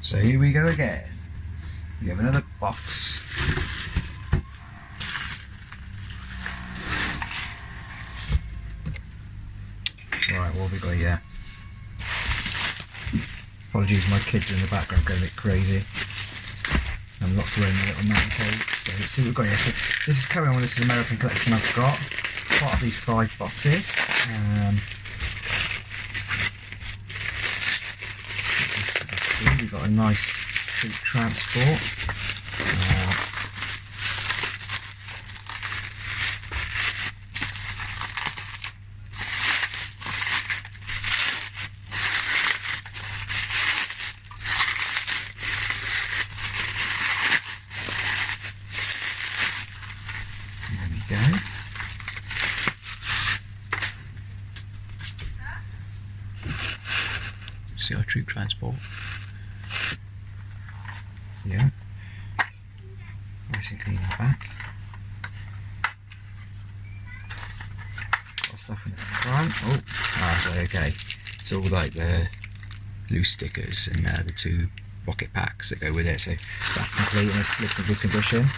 So here we go again. We have another box. Right, what have we got here? Apologies, my kids are in the background going a bit crazy. I'm locked away in a little mountain cave. So let's see what we've got here. So this is carrying on with this American collection I've got. Part of these 5 boxes. We've got a nice treat transport. There we go. See our troop transport. Yeah. Nice and clean in the back. Got stuff in the front. So okay. It's all like the loose stickers and the 2 rocket packs that go with it. So that's complete and it's in good condition.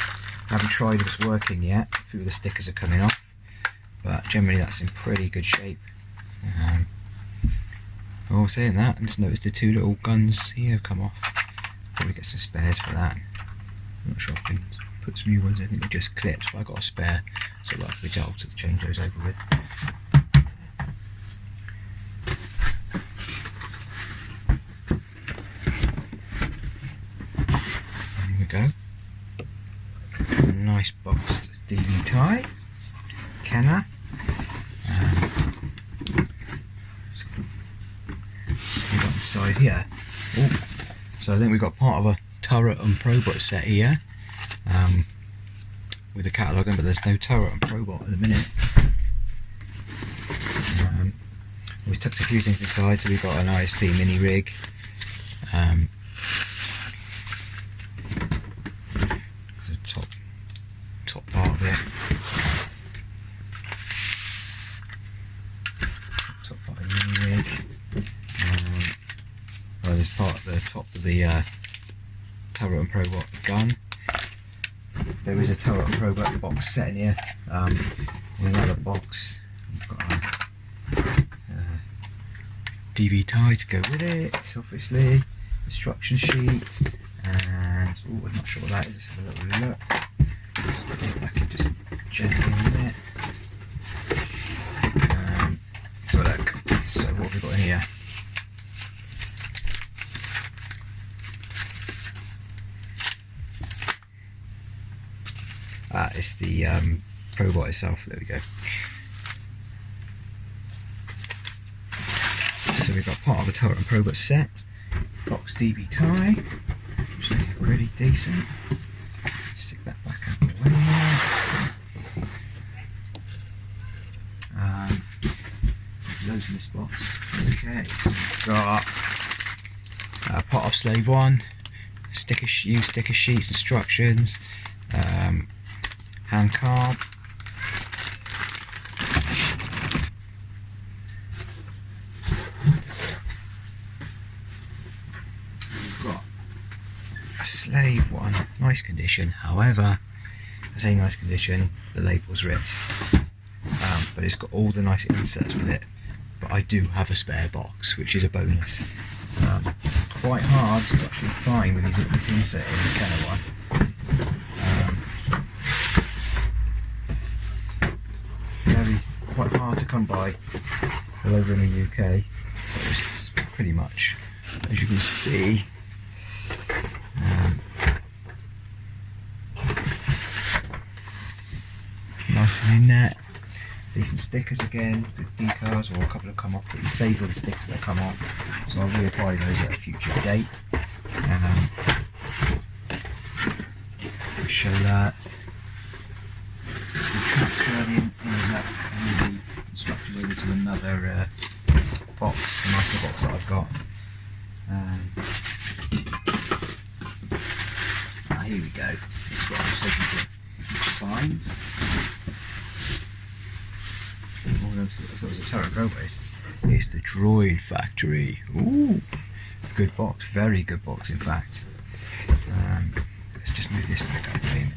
I haven't tried if it's working yet. A few of the stickers are coming off, but generally that's in pretty good shape. Saying that, I just noticed the 2 little guns here have come off. Probably get some spares for that. I'm not sure if I can put some new ones. I think they're just clips, but I got a spare, so I'll be able to change those over with. There we go. A nice boxed DV tie, Kenner. Inside here. So I think we've got part of a turret and probot set here with the catalogue, but there's no turret and probot at the minute. We've tucked a few things inside, so we've got an ISP mini rig. The top part of it. Top part of the mini rig. There's part at the top of the turret and probot gun. There is a turret and probot box set in here. In another box, we've got a DV tie to go with it, obviously. Instruction sheet, and I'm not sure what that is. Let's have a little look. Just put this back in just gently a bit. So look. So what have we got in here? It's the probot itself. There we go. So we've got part of a turret and probot set, box DV tie, which is pretty decent. Stick that back out of the way now. Loads in this box. Okay, so we've got part of Slave 1, sticker sheets, instructions. Hand card. We've got a Slave 1, nice condition. However, I say nice condition, the label's ripped. But it's got all the nice inserts with it. But I do have a spare box, which is a bonus. It's quite hard to actually find with this insert in the Kenner one. Quite hard to come by all over in the UK, so it's pretty much, as you can see, nice and in there. Decent stickers again, good decals, or a couple have come off, but you save all the stickers that come off, so I'll reapply those at a future date. Show that. Transfer the instructions over to another box, a nicer box that I've got. Here we go. This is what I was hoping to find. I thought it was a turret robot. It's the Droid Factory. Ooh, Good box, very good box in fact. Let's just move this back up a minute.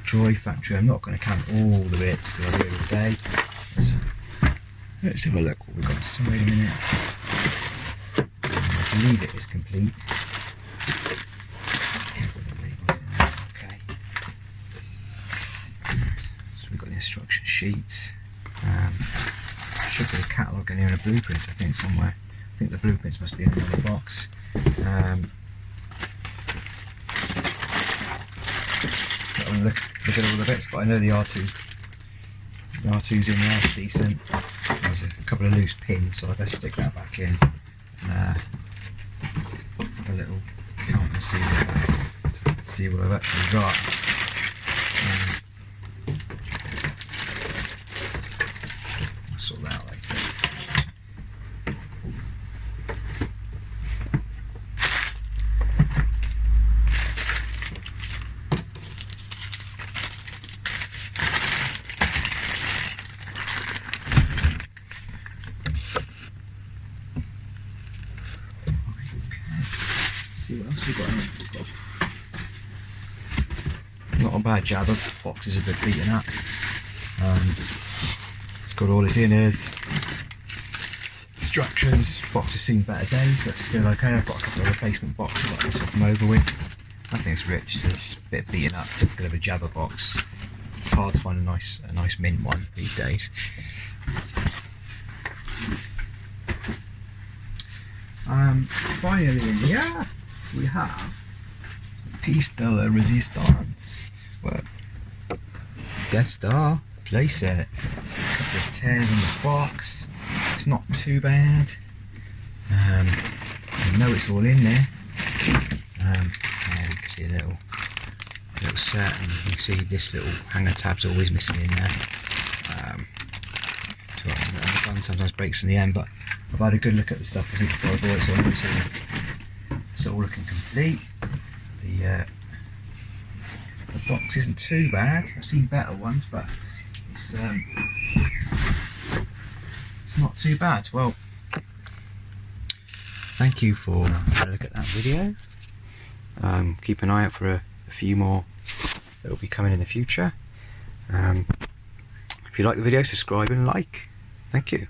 Joy Factory. I'm not going to count all the bits because I'll do it all day. Let's have a look what we've got inside a minute. I believe it is complete. Okay. So we've got the instruction sheets. Should be a catalogue in here and a blueprint, I think, somewhere. I think the blueprints must be in another box. Look at all the bits, but I know the R2's in there, decent. There's a couple of loose pins, so I'll just stick that back in. Have a little count and see what I've actually got. I'll sort that out later. See what else we've got in it. Not a bad jabber, box is a bit beaten up. It's got all its inners, instructions, box has seen better days but still okay. I've got a couple of replacement boxes like this I've come over with. Nothing's rich, it's a bit beaten up, typical of a jabber box. It's hard to find a nice mint one these days. Finally in here we have piece de la resistance. Well, Death Star playset. A couple of tears on the box. It's not too bad. I know it's all in there. And you can see a little set, and you can see this little hanger tab's always missing in there. So the gun sometimes breaks in the end, but I've had a good look at the stuff before I bought it, so it's all looking complete. The box isn't too bad. I've seen better ones, but it's not too bad. Well, thank you for having a look at that video. Keep an eye out for a few more that will be coming in the future. If you like the video, subscribe and like. Thank you.